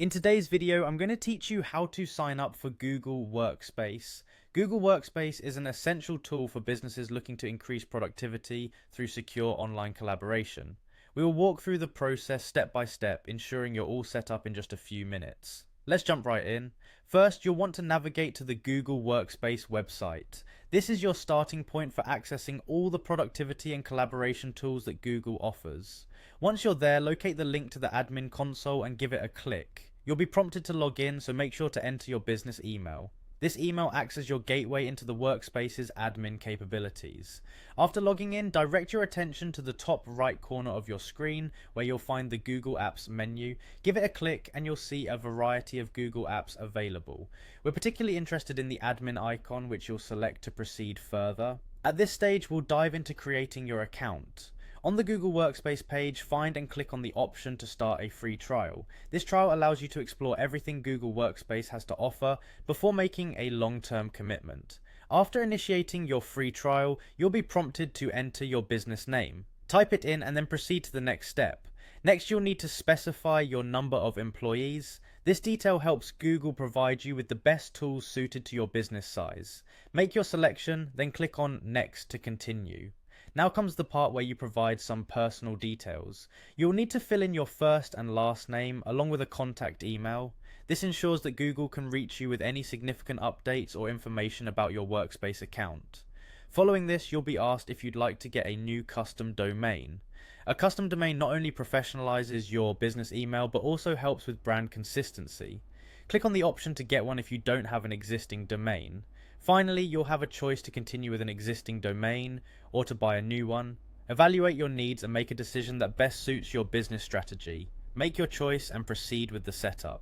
In today's video, I'm going to teach you how to sign up for Google Workspace. Google Workspace is an essential tool for businesses looking to increase productivity through secure online collaboration. We will walk through the process step by step, ensuring you're all set up in just a few minutes. Let's jump right in. First, you'll want to navigate to the Google Workspace website. This is your starting point for accessing all the productivity and collaboration tools that Google offers. Once you're there, locate the link to the admin console and give it a click. You'll be prompted to log in, so make sure to enter your business email. This email acts as your gateway into the Workspace's admin capabilities. After logging in, direct your attention to the top right corner of your screen where you'll find the Google Apps menu. Give it a click and you'll see a variety of Google Apps available. We're particularly interested in the admin icon, which you'll select to proceed further. At this stage, we'll dive into creating your account. On the Google Workspace page, find and click on the option to start a free trial. This trial allows you to explore everything Google Workspace has to offer before making a long-term commitment. After initiating your free trial, you'll be prompted to enter your business name. Type it in and then proceed to the next step. Next, you'll need to specify your number of employees. This detail helps Google provide you with the best tools suited to your business size. Make your selection, then click on Next to continue. Now comes the part where you provide some personal details. You'll need to fill in your first and last name along with a contact email. This ensures that Google can reach you with any significant updates or information about your Workspace account. Following this, you'll be asked if you'd like to get a new custom domain. A custom domain not only professionalizes your business email but also helps with brand consistency. Click on the option to get one if you don't have an existing domain. Finally, you'll have a choice to continue with an existing domain or to buy a new one. Evaluate your needs and make a decision that best suits your business strategy. Make your choice and proceed with the setup.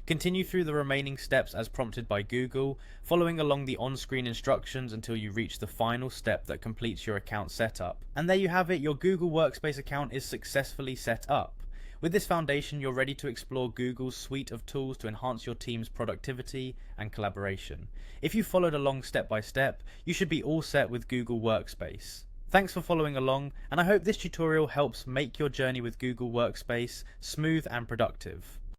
Continue through the remaining steps as prompted by Google, following along the on-screen instructions until you reach the final step that completes your account setup. And there you have it, your Google Workspace account is successfully set up. With this foundation, you're ready to explore Google's suite of tools to enhance your team's productivity and collaboration. If you followed along step by step, you should be all set with Google Workspace. Thanks for following along, and I hope this tutorial helps make your journey with Google Workspace smooth and productive.